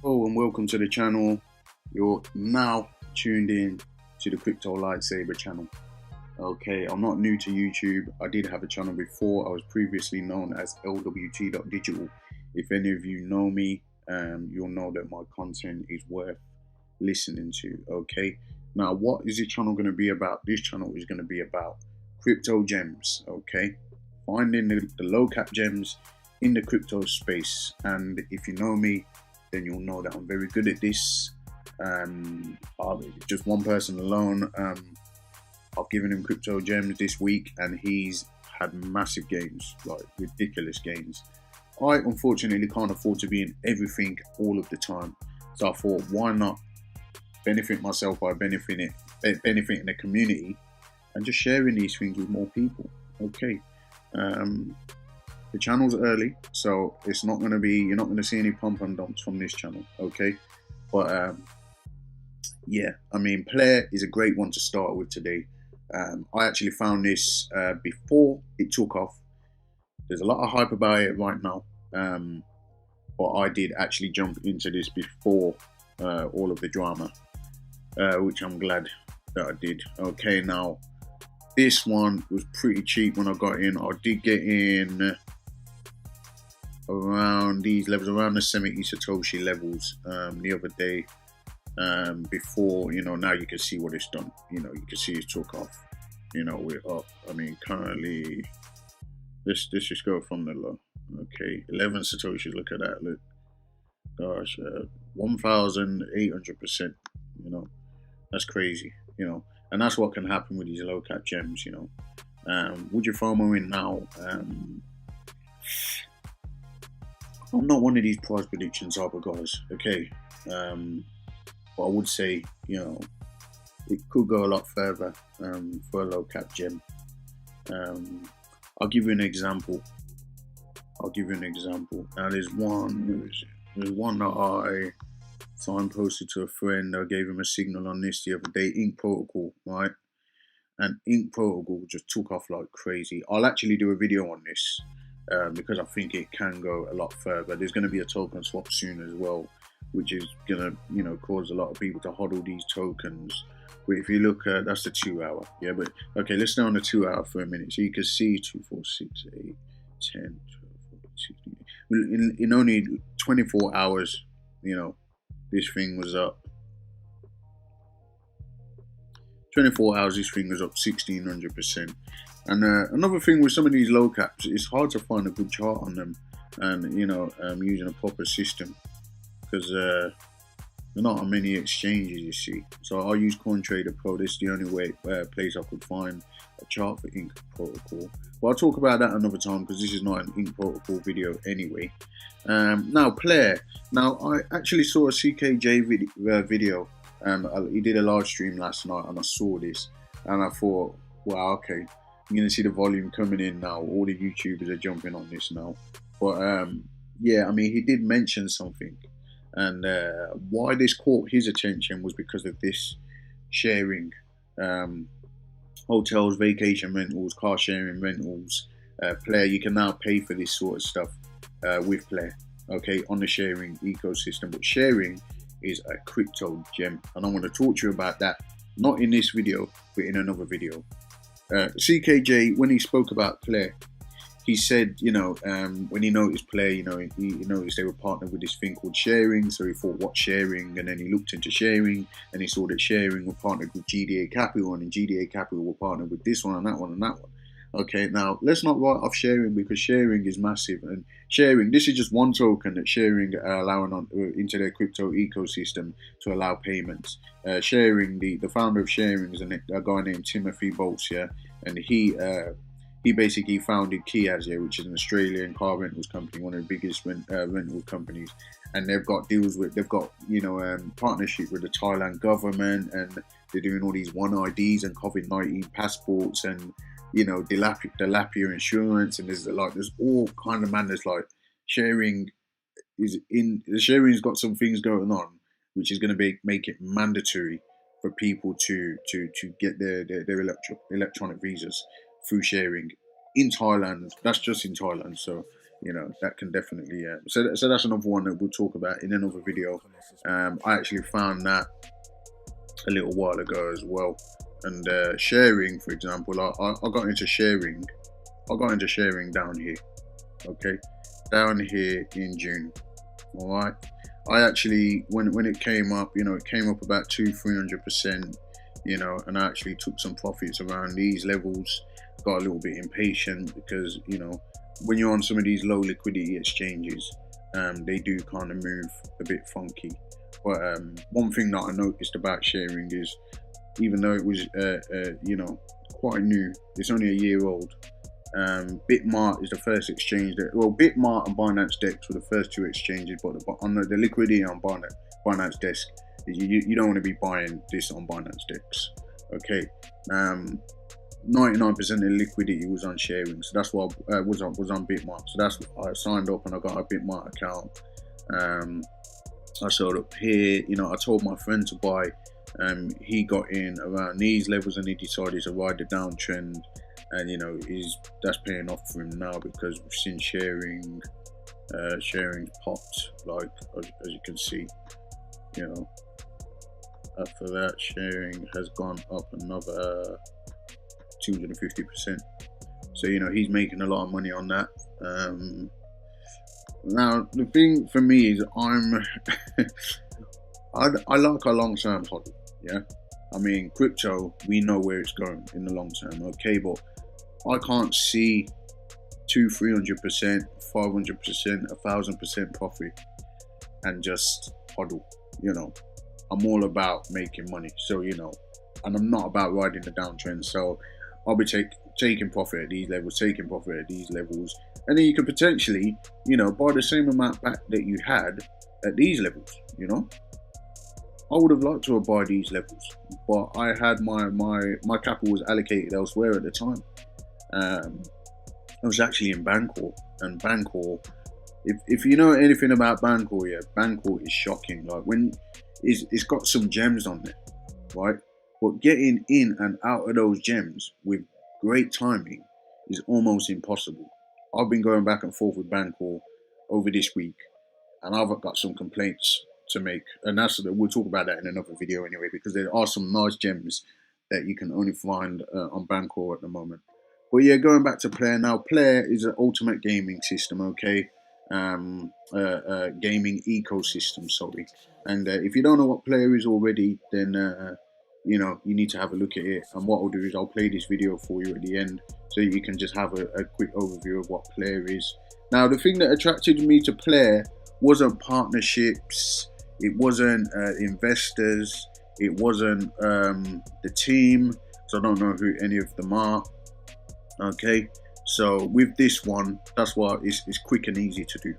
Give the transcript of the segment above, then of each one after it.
Hello and welcome to the channel. You're now tuned in to the Crypto Lightsaber channel. Okay, I'm not new to YouTube. I did have a channel before. I was previously known as lwt.digital. If any of you know me, you'll know that my content is worth listening to. Okay, now what is this channel going to be about? This channel is going to be about crypto gems. Okay, finding the low cap gems in the crypto space. And if you know me, then you'll know that I'm very good at this. Just one person alone, I've given him crypto gems this week and he's had massive gains, like ridiculous gains. I unfortunately can't afford to be in everything all of the time, so I thought, why not benefit myself by benefiting the community and just sharing these things with more people. Okay, the channel's early, so it's not going to be, you're not going to see any pump and dumps from this channel. Okay, but yeah, I mean, Plair is a great one to start with today. I actually found this before it took off. There's a lot of hype about it right now, but I did actually jump into this before all of the drama, which I'm glad that I did. Okay, now this one was pretty cheap when I got in. I did get in around these levels, around the 70 Satoshi levels the other day, before, you know, now you can see what it's done. You know, you can see it took off. You know, we're up. I mean, currently, let's just go from the low. Okay, 11 Satoshis, look at that, look. Gosh, 1,800%, you know, that's crazy, you know, and that's what can happen with these low cap gems, you know. Would you FOMO in now? I'm not one of these price predictions type of guys, okay, but I would say, you know, it could go a lot further for a low cap gem. I'll give you an example. Now there's one that I signposted to a friend. I gave him a signal on this the other day, Ink Protocol, right? And Ink Protocol just took off like crazy. I'll actually do a video on this because I think it can go a lot further. There's going to be a token swap soon as well, which is going to, you know, cause a lot of people to hodl these tokens. But if you look at, that's the 2 hour, yeah, but okay, let's stay on the 2 hour for a minute. So you can see 2, 4, 6, 8, 10, 12, 14, 16. In only 24 hours, you know, this thing was up. 24 hours, this thing was up 1,600%. And another thing with some of these low caps, it's hard to find a good chart on them, and you know, using a proper system, because they're not on many exchanges, you see. So I'll use CoinTrader Pro. This is the only place I could find a chart for Ink Protocol. But I'll talk about that another time because this is not an Ink Protocol video anyway. Now Plair. Now I actually saw a CKJ video. He did a live stream last night and I saw this and I thought, wow, okay, I'm gonna see the volume coming in now. All the YouTubers are jumping on this now. But yeah, I mean, he did mention something. And why this caught his attention was because of this sharing, hotels, vacation rentals, car sharing rentals. Plair, you can now pay for this sort of stuff with Plair, okay, on the sharing ecosystem. But sharing is a crypto gem, and I want to talk to you about that, not in this video, but in another video. CKJ, when he spoke about Plair, he said, you know, when he noticed Plair, you know, he noticed they were partnered with this thing called sharing. So he thought, what sharing? And then he looked into sharing and he saw that sharing were partnered with GDA Capital, and GDA Capital were partnered with this one and that one and that one. Okay, now let's not write off sharing because sharing is massive. And sharing, this is just one token that sharing are allowing on into their crypto ecosystem to allow payments. Sharing, the founder of sharing is a guy named Timothy Bolts, yeah, and he basically founded Kiaz, yeah, which is an Australian car rentals company, one of the biggest rental companies, and they've got deals with, you know, partnership with the Thailand government, and they're doing all these One IDs and COVID-19 passports, and you know, Dilapia insurance, and there's all kind of madness. Like sharing's got some things going on, which is going to make it mandatory for people to get their electronic visas through sharing in Thailand. That's just in Thailand. So you know, that can definitely. So that's another one that we'll talk about in another video. I actually found that a little while ago as well. And sharing, for example, I got into sharing. I got into sharing down here. Okay, down here in June. All right. I actually, when it came up, you know, it came up about 200-300%, you know, and I actually took some profits around these levels. Got a little bit impatient because, you know, when you're on some of these low liquidity exchanges, they do kind of move a bit funky. But one thing that I noticed about sharing is, even though it was, you know, quite new, it's only a year old. Bitmart is the first exchange that, well, Bitmart and Binance Dex were the first two exchanges, but on the liquidity on Binance Dex, you don't want to be buying this on Binance Dex. Okay, 99% of the liquidity was on sharing, so that's why I was on Bitmart. So that's why I signed up and I got a Bitmart account. I showed up here, you know, I told my friend to buy. He got in around these levels and he decided to ride the downtrend. And you know, that's paying off for him now, because we've seen sharing popped, like as you can see, you know. After that, sharing has gone up another 250%. So you know, he's making a lot of money on that. Now the thing for me is I like a long-term hodl. Yeah, I mean, crypto, we know where it's going in the long term. Okay, but I can't see 200-300%, 500%, 1,000% profit and just hodl. You know, I'm all about making money. So, you know, and I'm not about riding the downtrend. So I'll be taking profit at these levels, taking profit at these levels. And then you could potentially, you know, buy the same amount back that you had at these levels, you know. I would have liked to have bought these levels, but I had my capital was allocated elsewhere at the time. I was actually in Bangkok, and Bangkok, if you know anything about Bangkok, yeah, Bangkok is shocking. Like, when it's got some gems on it, right? But getting in and out of those gems with great timing is almost impossible. I've been going back and forth with Bangkok over this week, and I've got some complaints to make, and we'll talk about that in another video anyway, because there are some nice gems that you can only find on Bangkok at the moment. But yeah, going back to Plair now. Plair is an ultimate gaming system, okay? Gaming ecosystem, sorry. And if you don't know what Plair is already, then you know, you need to have a look at it. And what I'll do is I'll play this video for you at the end, so you can just have a quick overview of what Plair is. Now, the thing that attracted me to Plair wasn't partnerships, it wasn't investors, it wasn't the team, so I don't know who any of them are. Okay, so with this one, that's why it's quick and easy to do.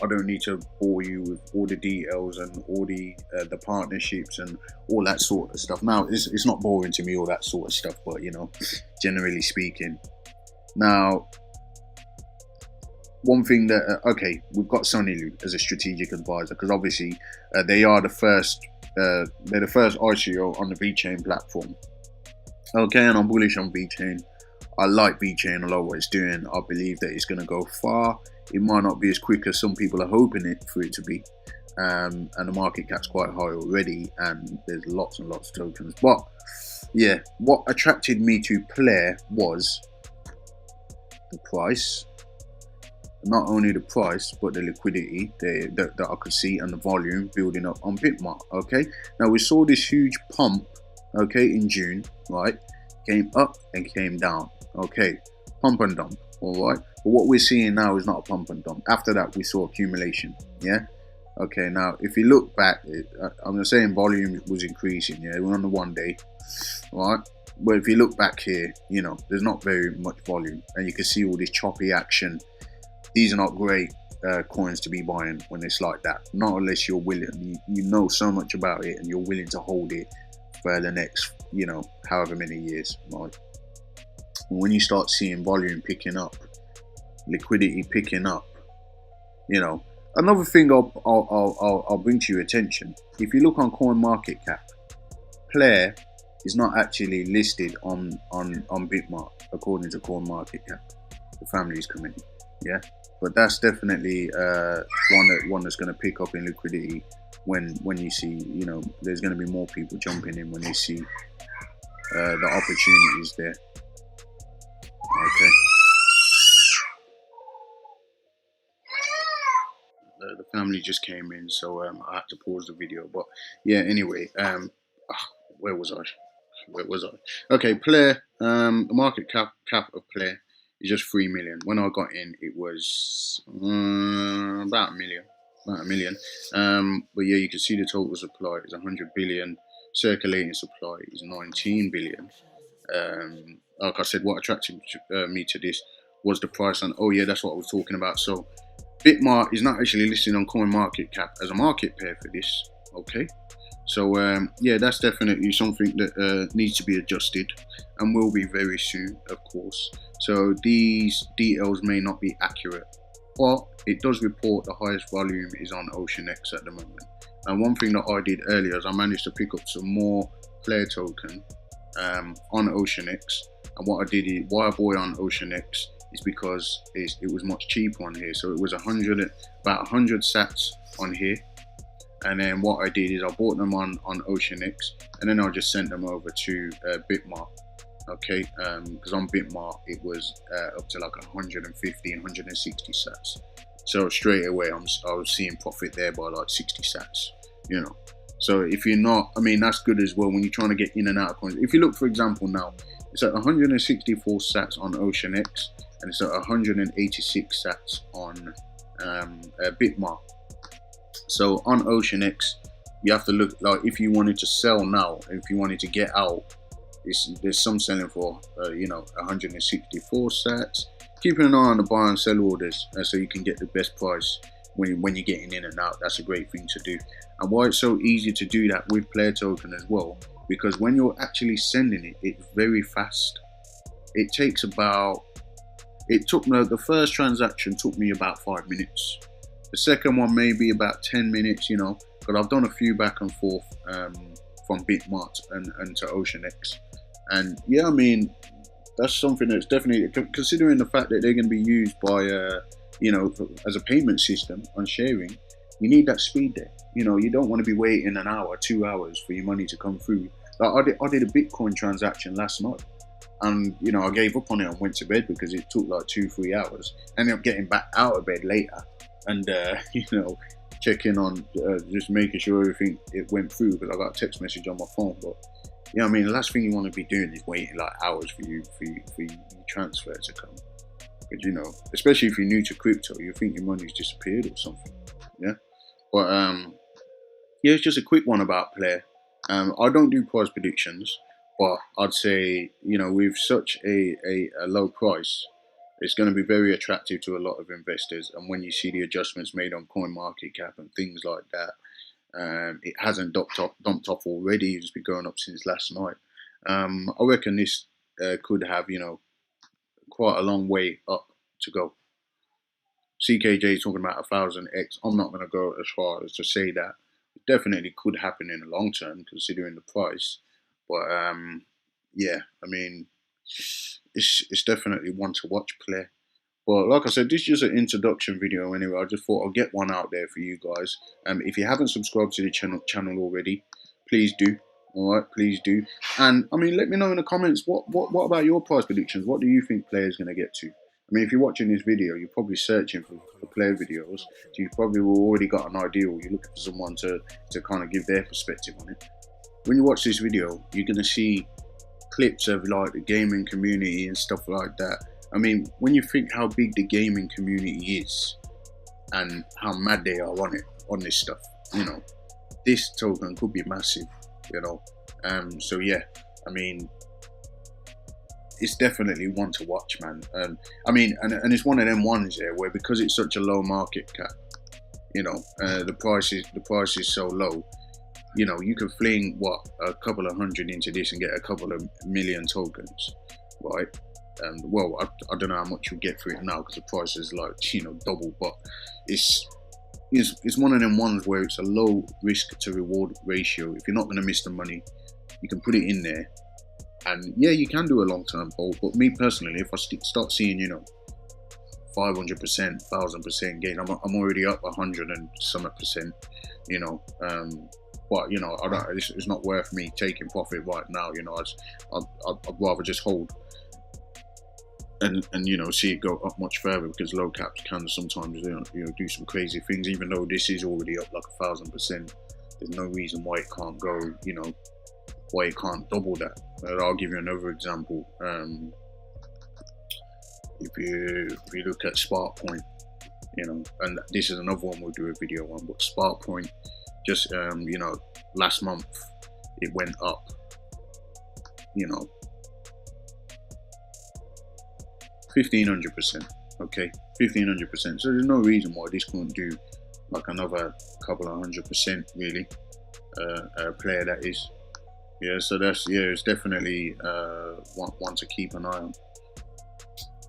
I don't need to bore you with all the details and all the partnerships and all that sort of stuff. Now, it's not boring to me, all that sort of stuff, but you know, generally speaking. Now, one thing that okay, we've got Sonny Lu as a strategic advisor, because obviously they are the first they're the first ICO on the VeChain platform. Okay, and I'm bullish on VeChain. I like VeChain, I love what it's doing. I believe that it's going to go far. It might not be as quick as some people are hoping for it to be, and the market cap's quite high already, and there's lots and lots of tokens. But yeah, what attracted me to Plair was the price. Not only the price, but the liquidity that I could see, and the volume building up on Bitmart. Okay, now we saw this huge pump, okay, in June, right? Came up and came down. Okay, pump and dump. All right, but what we're seeing now is not a pump and dump. After that, we saw accumulation. Yeah. Okay, now if you look back, I'm saying volume was increasing. Yeah, we're on the 1 day, right? But if you look back here, you know, there's not very much volume, and you can see all this choppy action. These are not great coins to be buying when it's like that. Not unless you're willing, you know so much about it, and you're willing to hold it for the next, you know, however many years, right? When you start seeing volume picking up, liquidity picking up, you know. Another thing I'll bring to your attention: if you look on CoinMarketCap, Plair is not actually listed on Bitmart according to CoinMarketCap. The family's committee, yeah. But that's definitely one that's going to pick up in liquidity when you see, you know, there's going to be more people jumping in when they see the opportunities there. Okay. The family just came in, so I had to pause the video. But yeah, anyway, where was I? Okay, Plair. The market cap of Plair is just 3 million. When I got in, it was about a million. But yeah, you can see the total supply is 100 billion. Circulating supply is 19 billion. Like I said, what attracted me to this was the price, and oh yeah, that's what I was talking about. So Bitmart is not actually listed on CoinMarketCap as a market pair for this. Okay, so yeah, that's definitely something that needs to be adjusted, and will be very soon, of course. So these details may not be accurate, but it does report the highest volume is on OceanX at the moment. And one thing that I did earlier is I managed to pick up some more Plair token on OceanX. And what I did is, why I bought it on OceanX is because it was much cheaper on here. So it was about 100 sats on here. And then what I did is I bought them on OceanX, and then I just sent them over to Bitmart. Okay, because on Bitmart it was up to like 150, 160 sats. So straight away I was seeing profit there by like 60 sats, you know. So if you're not, I mean, that's good as well when you're trying to get in and out of coins. If you look, for example, now it's at 164 sats on OceanX, and it's at 186 sats on Bitmart. So on OceanX, you have to look, like, if you wanted to sell now, if you wanted to get out, there's some selling for you know, 164 sats. Keeping an eye on the buy and sell orders so you can get the best price when you're getting in and out. That's a great thing to do. And why it's so easy to do that with Plair token as well, because when you're actually sending it, it's very fast. It takes about, the first transaction took me about 5 minutes. The second one maybe about 10 minutes, you know, because I've done a few back and forth from Bitmart and to OceanX. And yeah, I mean, that's something that's definitely, considering the fact that they're going to be used by, you know, as a payment system on sharing, you need that speed there. You know, you don't want to be waiting an hour, 2 hours for your money to come through. Like I did a Bitcoin transaction last night, and you know, I gave up on it and went to bed because it took like 2-3 hours. Ended up getting back out of bed later, and you know, checking on, just making sure everything it went through, because I got a text message on my phone. But yeah, I mean, the last thing you want to be doing is waiting like hours for your transfer to come. Because, you know, especially if you're new to crypto, you think your money's disappeared or something. Yeah, but yeah, it's just a quick one about Plair. I don't do price predictions, but I'd say, you know, with such a low price, it's going to be very attractive to a lot of investors. And when you see the adjustments made on CoinMarketCap and things like that, it hasn't dumped off already. It's been going up since last night. I reckon this could have, you know, quite a long way up to go. CKJ is talking about 1000x. I'm not going to go as far as to say that. It definitely could happen in the long term, considering the price. But yeah, I mean, it's definitely one to watch, Plair. But like I said, this is just an introduction video anyway. I just thought I'll get one out there for you guys. If you haven't subscribed to the channel already, please do. All right, please do. And I mean, let me know in the comments, what about your price predictions? What do you think Plair is going to get to? I mean, if you're watching this video, you're probably searching for Plair videos, so you probably already got an idea, or you're looking for someone to kind of give their perspective on it. When you watch this video, you're going to see clips of like the gaming community and stuff like that. I mean, when you think how big the gaming community is and how mad they are on this stuff, you know, this token could be massive, you know. So yeah, I mean, it's definitely one to watch, man. I mean, and it's one of them ones there where, because it's such a low market cap, you know, the price is so low. You know, you could fling what, a couple of hundred into this and get a couple of million tokens, right? Well, I don't know how much you get for it now because the price is like, you know, double. But it's one of them ones where it's a low risk to reward ratio. If you're not going to miss the money, you can put it in there, and yeah, you can do a long term hold. But me personally, if I start seeing, you know, 500%, 1,000% gain. I'm already up 100 and some percent, you know. But you know, it's not worth me taking profit right now. You know, I'd rather just hold and you know, see it go up much further, because low caps can sometimes you know do some crazy things. Even though this is already up like 1,000%, there's no reason why it can't go, you know, why it can't double that. I'll give you another example. If you look at Spark Point, you know, and this is another one we'll do a video on, but Spark Point, just you know, last month it went up, you know, 1,500%. Okay, 1,500%. So there's no reason why this couldn't do like another couple of 100%, really. Player that is. Yeah, so that's, yeah, it's definitely one to keep an eye on.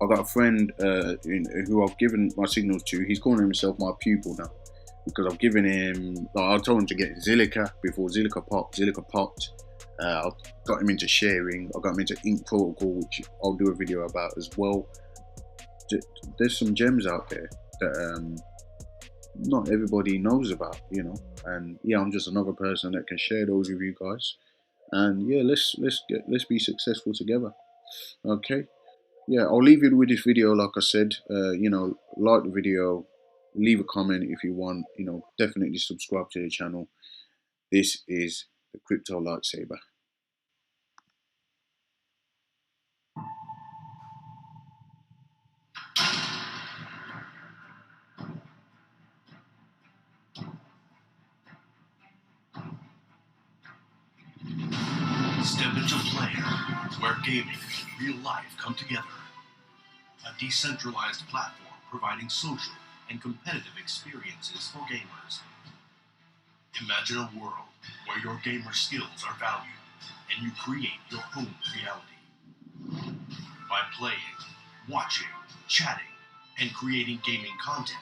I've got a friend who I've given my signals to. He's calling himself my pupil now, because I've given him, like, I told him to get Zilliqa before Zilliqa popped. Zilliqa popped. I've got him into sharing. I got him into Ink Protocol, which I'll do a video about as well. There's some gems out there that not everybody knows about, you know. And yeah, I'm just another person that can share those with you guys. And yeah, let's be successful together. Okay. Yeah, I'll leave you with this video. Like I said, you know, like the video, leave a comment if you want. You know, definitely subscribe to the channel. This is the Crypto Lightsaber. Step into Plair, where gaming and real life come together. A decentralized platform providing social and competitive experiences for gamers. Imagine a world where your gamer skills are valued and you create your own reality. By playing, watching, chatting, and creating gaming content,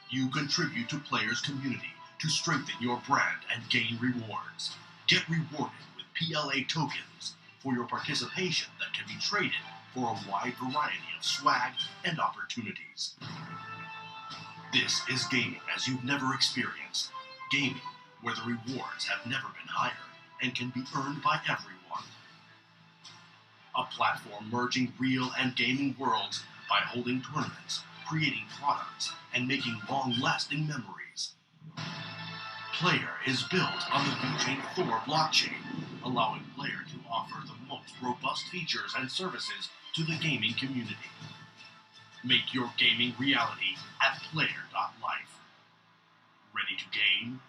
you contribute to Plair's community to strengthen your brand and gain rewards. Get rewarded with PLA tokens for your participation that can be traded for a wide variety of swag and opportunities. This is gaming as you've never experienced. Gaming where the rewards have never been higher and can be earned by everyone. A platform merging real and gaming worlds by holding tournaments, creating products, and making long-lasting memories. Plair is built on the VeChain Thor blockchain, allowing Plair to offer the most robust features and services to the gaming community. Make your gaming reality at plair.life. Ready to game?